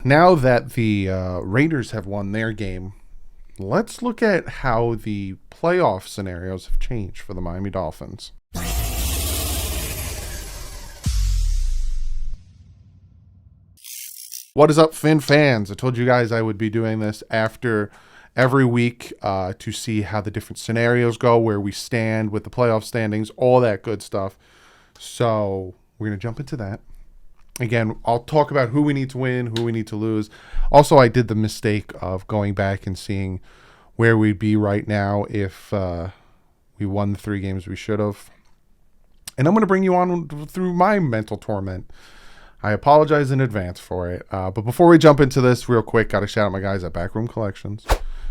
Now that the Raiders have won their game, let's look at how the playoff scenarios have changed for the Miami Dolphins. What is up, Fin fans? I told you guys I would be doing this after every week to see how the different scenarios go, where we stand with the playoff standings, all that good stuff. So we're going to jump into that. Again, I'll talk about who we need to win, who we need to lose. Also, I did the mistake of going back and seeing where we'd be right now if we won the 3 games we should have. And I'm going to bring you on through my mental torment. I apologize in advance for it. But before we jump into this real quick, got to shout out my guys at Backroom Collections.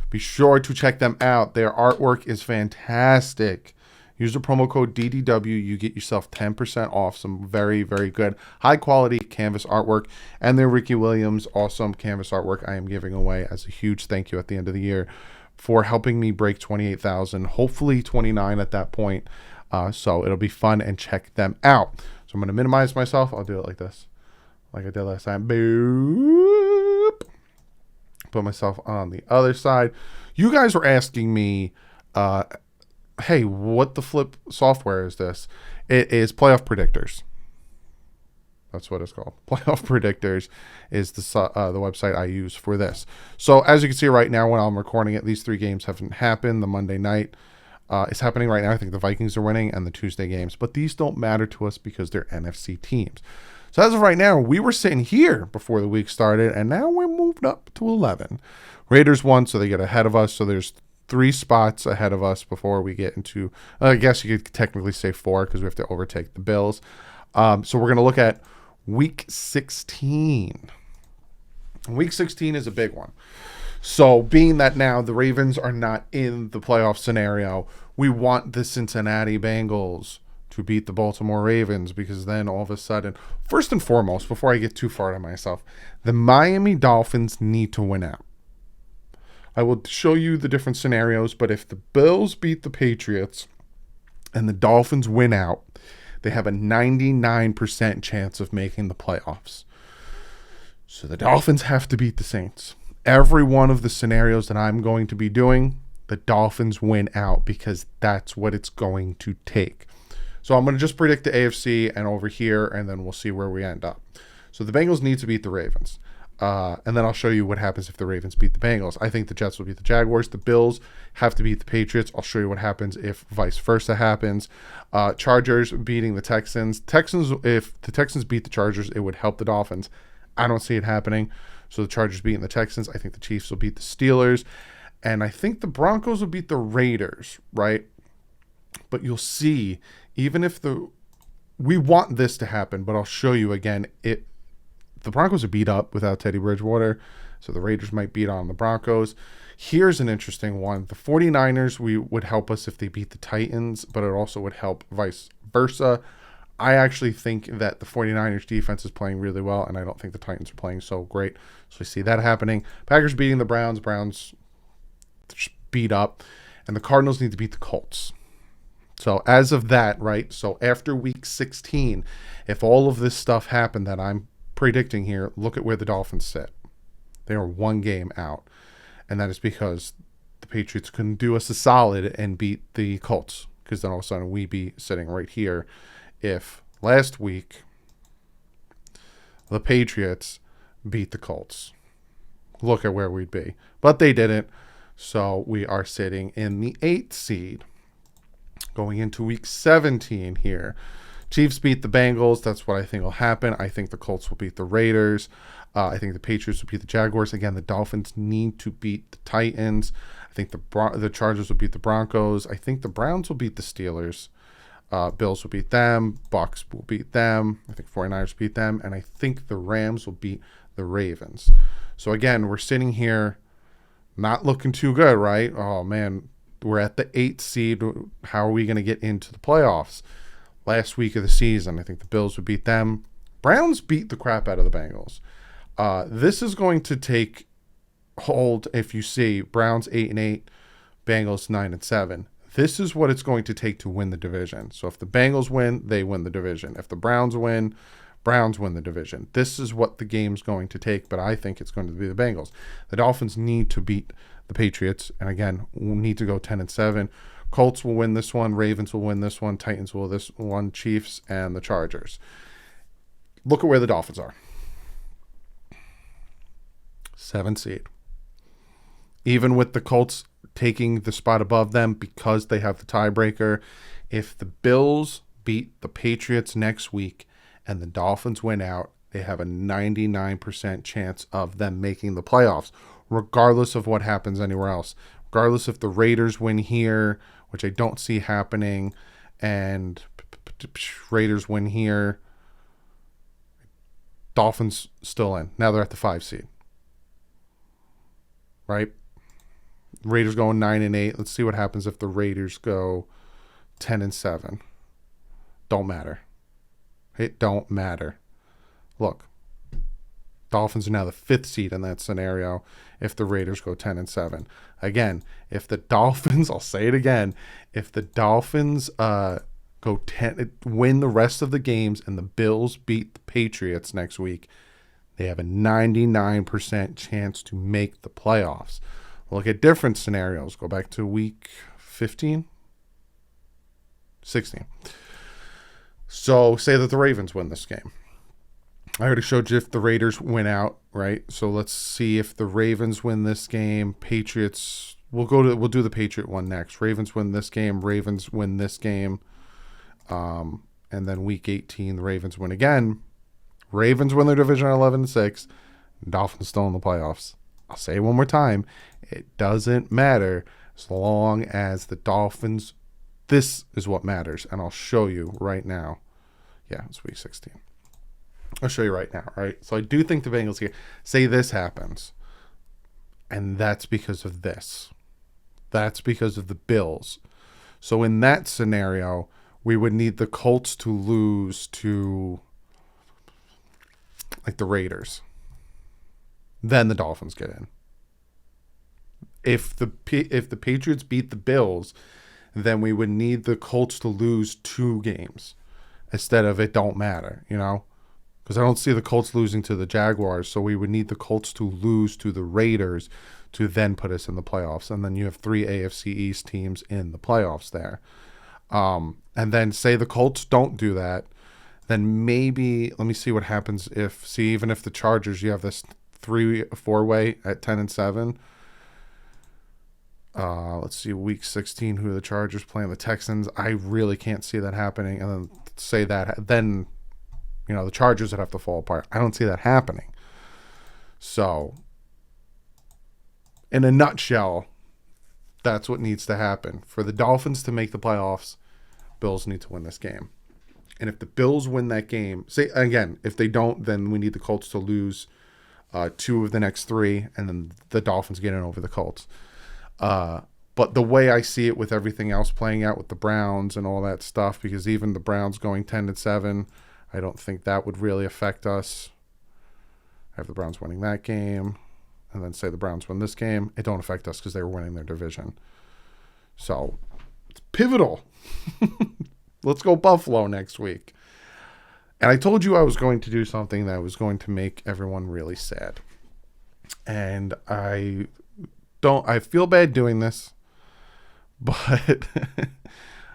Be sure to check them out. Their artwork is fantastic. Use the promo code DDW. You get yourself 10% off some very, very good, high-quality canvas artwork. And their Ricky Williams awesome canvas artwork I am giving away as a huge thank you at the end of the year for helping me break 28,000, hopefully 29 at that point. So it'll be fun, and check them out. So I'm going to minimize myself. I'll do it like this, like I did last time. Boop. Put myself on the other side. You guys were asking me, hey, what the flip software is this? It is Playoff Predictors. That's what it's called. Playoff Predictors is the website I use for this. So as you can see right now, when I'm recording it, these 3 games haven't happened. The Monday night is happening right now. I think the Vikings are winning, and the Tuesday games. But these don't matter to us because they're NFC teams. So as of right now, we were sitting here before the week started, and now we're moved up to 11. Raiders won, so they get ahead of us. So there's 3 spots ahead of us before we get into, I guess you could technically say 4 because we have to overtake the Bills. So we're going to look at Week 16. Week 16 is a big one. So being that now the Ravens are not in the playoff scenario, we want the Cincinnati Bengals to beat the Baltimore Ravens, because then all of a sudden, first and foremost, before I get too far to myself, the Miami Dolphins need to win out. I will show you the different scenarios, but if the Bills beat the Patriots and the Dolphins win out, they have a 99% chance of making the playoffs. So the Dolphins have to beat the Saints. Every one of the scenarios that I'm going to be doing, the Dolphins win out, because that's what it's going to take. So I'm going to just predict the AFC and over here, and then we'll see where we end up. So the Bengals need to beat the Ravens. And then I'll show you what happens if the Ravens beat the Bengals. I think the Jets will beat the Jaguars. The Bills have to beat the Patriots. I'll show you what happens if vice versa happens. Chargers beating the Texans. If the Texans beat the Chargers, it would help the Dolphins. I don't see it happening. So the Chargers beating the Texans. I think the Chiefs will beat the Steelers. And I think the Broncos will beat the Raiders, right? But you'll see, even if we want this to happen, but I'll show you again, the Broncos are beat up without Teddy Bridgewater, so the Raiders might beat on the Broncos. Here's an interesting one. The 49ers would help us if they beat the Titans, but it also would help vice versa. I actually think that the 49ers defense is playing really well, and I don't think the Titans are playing so great. So I see that happening. Packers beating the Browns. Browns just beat up. And the Cardinals need to beat the Colts. So as of that, right, so after Week 16, if all of this stuff happened that I'm predicting here, look at where the Dolphins sit. They are 1 game out, and that is because the Patriots couldn't do us a solid and beat the Colts, because then all of a sudden we'd be sitting right here if last week the Patriots beat the Colts. Look at where we'd be, but they didn't, so we are sitting in the 8th seed going into Week 17 here. Chiefs beat the Bengals. That's what I think will happen. I think the Colts will beat the Raiders. I think the Patriots will beat the Jaguars. Again, the Dolphins need to beat the Titans. I think the Chargers will beat the Broncos. I think the Browns will beat the Steelers. Bills will beat them. Bucks will beat them. I think 49ers beat them. And I think the Rams will beat the Ravens. So again, we're sitting here not looking too good, right? Oh, man, we're at the 8th seed. How are we going to get into the playoffs? Last week of the season, I think the Bills would beat them. Browns beat the crap out of the Bengals. This is going to take hold. If you see Browns 8-8, Bengals 9-7. This is what it's going to take to win the division. So if the Bengals win, they win the division. If the Browns win, Browns win the division. This is what the game's going to take, but I think it's going to be the Bengals. The Dolphins need to beat the Patriots, and again, we'll need to go 10-7. Colts will win this one. Ravens will win this one. Titans will this one. Chiefs and the Chargers. Look at where the Dolphins are. 7 seed. Even with the Colts taking the spot above them because they have the tiebreaker, if the Bills beat the Patriots next week and the Dolphins win out, they have a 99% chance of them making the playoffs, regardless of what happens anywhere else. Regardless if the Raiders win here, which I don't see happening, and Raiders win here, Dolphins still in. Now they're at the 5 seed. Right? Raiders going 9-8. Let's see what happens if the Raiders go 10-7. Don't matter. It don't matter. Look, Dolphins are now the 5th seed in that scenario if the Raiders go 10-7. Again, if the Dolphins, I'll say it again, if the Dolphins go 10, win the rest of the games and the Bills beat the Patriots next week, they have a 99% chance to make the playoffs. Look at different scenarios. Go back to week 15, 16. So say that the Ravens win this game. I already showed you if the Raiders win out, right? So let's see if the Ravens win this game. Patriots, we'll do the Patriot one next. Ravens win this game. Ravens win this game. And then week 18, the Ravens win again. Ravens win their division at 11-6. Dolphins still in the playoffs. I'll say it one more time. It doesn't matter as long as the Dolphins. This is what matters, and I'll show you right now. Yeah, it's week 16. I'll show you right now, right? So I do think the Bengals here. Say this happens, and that's because of this. That's because of the Bills. So in that scenario, we would need the Colts to lose to like the Raiders. Then the Dolphins get in. If the Patriots beat the Bills, then we would need the Colts to lose 2 games instead of it don't matter, you know? Because I don't see the Colts losing to the Jaguars, so we would need the Colts to lose to the Raiders to then put us in the playoffs. And then you have 3 AFC East teams in the playoffs there. And then say the Colts don't do that, then maybe, let me see what happens even if the Chargers, you have this 3-4-way at 10-7. Let's see, week 16, who the Chargers playing the Texans. I really can't see that happening. And then say that, then, you know, the Chargers would have to fall apart. I don't see that happening. So, in a nutshell, that's what needs to happen. For the Dolphins to make the playoffs, Bills need to win this game. And if the Bills win that game, say again, if they don't, then we need the Colts to lose 2 of the next 3, and then the Dolphins get in over the Colts. But the way I see it with everything else playing out with the Browns and all that stuff, because even the Browns going 10-7, I don't think that would really affect us. I have the Browns winning that game, and then say the Browns win this game. It don't affect us because they were winning their division. So it's pivotal. Let's go Buffalo next week. And I told you I was going to do something that was going to make everyone really sad. And I feel bad doing this, but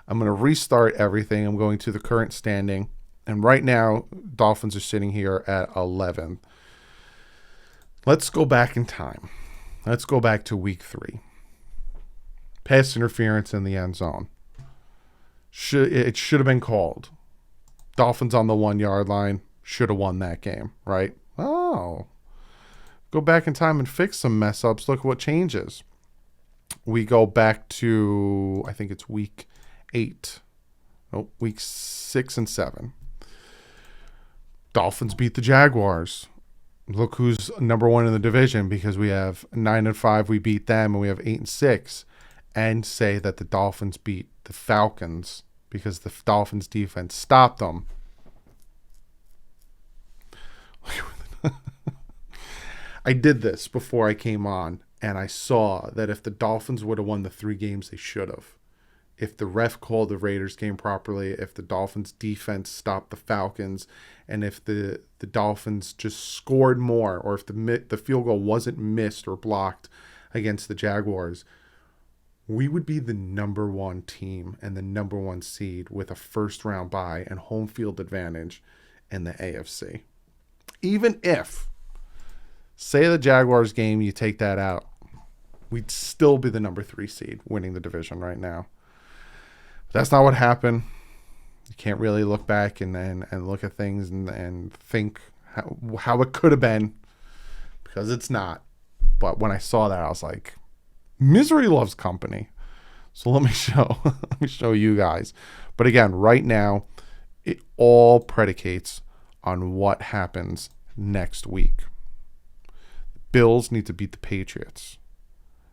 I'm going to restart everything. I'm going to the current standing. And right now, Dolphins are sitting here at 11. Let's go back in time. Let's go back to week 3. Pass interference in the end zone. It should have been called. Dolphins on the 1-yard line should have won that game, right? Oh. Go back in time and fix some mess ups. Look what changes. We go back to, I think it's week 8. No, week 6 and 7. Dolphins beat the Jaguars. Look who's number 1 in the division, because we have 9-5, we beat them, and we have 8-6. And say that the Dolphins beat the Falcons because the Dolphins defense stopped them. I did this before I came on, and I saw that if the Dolphins would have won the 3 games they should have, if the ref called the Raiders game properly, if the Dolphins defense stopped the Falcons, and if the Dolphins just scored more, or if the field goal wasn't missed or blocked against the Jaguars, we would be the number one team and the number one seed with a first round bye and home field advantage in the AFC. Even if, say the Jaguars game, you take that out, we'd still be the number 3 seed winning the division right now. But that's not what happened. You can't really look back and look at things and think how it could have been, because it's not. But when I saw that, I was like, misery loves company. So let me show you guys. But again, right now, it all predicates on what happens next week. The Bills need to beat the Patriots.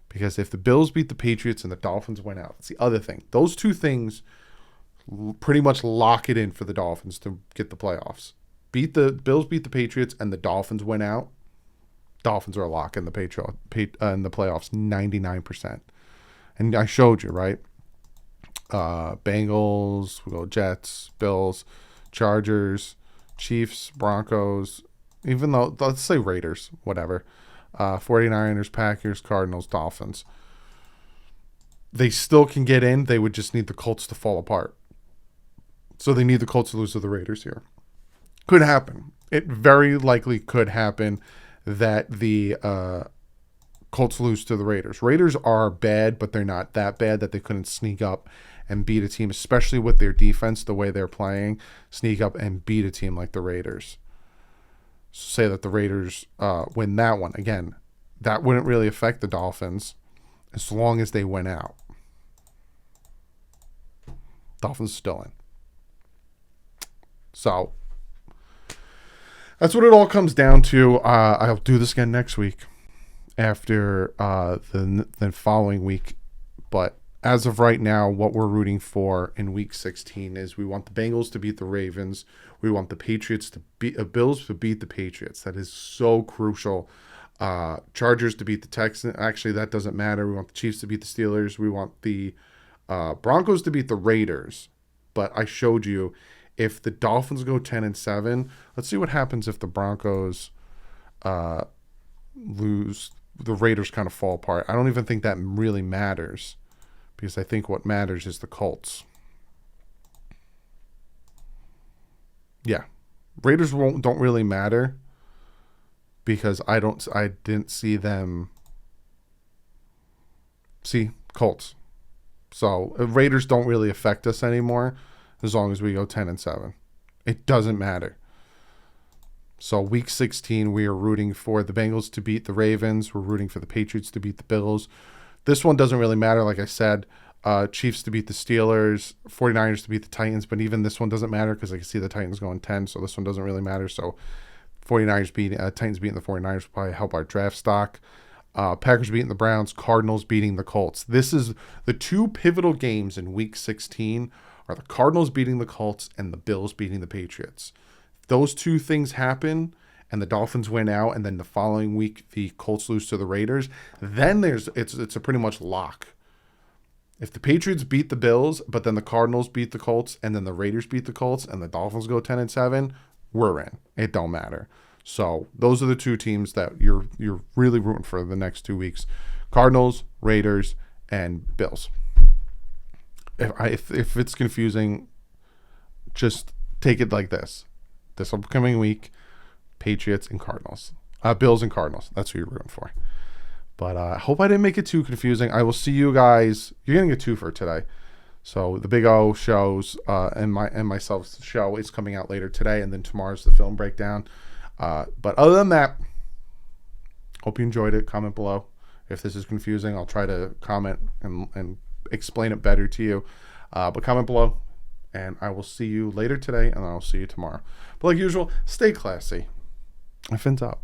Because if the Bills beat the Patriots and the Dolphins win out, that's the other thing. Those two things pretty much lock it in for the Dolphins to get the playoffs. Bills beat the Patriots and the Dolphins win out. Dolphins are a lock in the in the playoffs, 99%. And I showed you, right? Bengals, we go Jets, Bills, Chargers, Chiefs, Broncos, even though, let's say Raiders, whatever. 49ers, Packers, Cardinals, Dolphins. They still can get in. They would just need the Colts to fall apart. So they need the Colts to lose to the Raiders here. Could happen. It very likely could happen that the Colts lose to the Raiders. Raiders are bad, but they're not that bad that they couldn't sneak up and beat a team, especially with their defense, the way they're playing, sneak up and beat a team like the Raiders. Say that the Raiders win that one. Again, that wouldn't really affect the Dolphins as long as they win out. Dolphins still in. So that's what it all comes down to. I'll do this again next week after the following week. But as of right now, what we're rooting for in Week 16 is we want the Bengals to beat the Ravens. We want the Patriots to beat Bills to beat the Patriots. That is so crucial. Chargers to beat the Texans. Actually, that doesn't matter. We want the Chiefs to beat the Steelers. We want the Broncos to beat the Raiders. But I showed you, if the Dolphins go 10-7, let's see what happens if the Broncos lose. The Raiders kind of fall apart. I don't even think that really matters, because I think what matters is the Colts. Yeah, Raiders don't really matter because I didn't see them. See, Colts. So Raiders don't really affect us anymore as long as we go 10-7. It doesn't matter. So Week 16, we are rooting for the Bengals to beat the Ravens. We're rooting for the Patriots to beat the Bills. This one doesn't really matter, like I said. Chiefs to beat the Steelers, 49ers to beat the Titans, but even this one doesn't matter because I can see the Titans going 10, so this one doesn't really matter. So Titans beating the 49ers will probably help our draft stock. Packers beating the Browns, Cardinals beating the Colts. This is the two pivotal games in Week 16 are the Cardinals beating the Colts and the Bills beating the Patriots. If those two things happen and the Dolphins win out, and then the following week the Colts lose to the Raiders, then it's a pretty much lock. If the Patriots beat the Bills, but then the Cardinals beat the Colts, and then the Raiders beat the Colts, and the Dolphins go 10-7, we're in. It don't matter. So those are the two teams that you're really rooting for the next 2 weeks: Cardinals, Raiders, and Bills. If it's confusing, just take it like this: this upcoming week, Patriots and Cardinals, Bills and Cardinals. That's who you're rooting for. But I hope I didn't make it too confusing. I will see you guys. You're getting a twofer today. So the Big O shows and myself's show is coming out later today, and then tomorrow's the film breakdown. But other than that, hope you enjoyed it. Comment below if this is confusing. I'll try to comment and explain it better to you. But comment below, and I will see you later today, and I'll see you tomorrow. But like usual, stay classy. I fins up.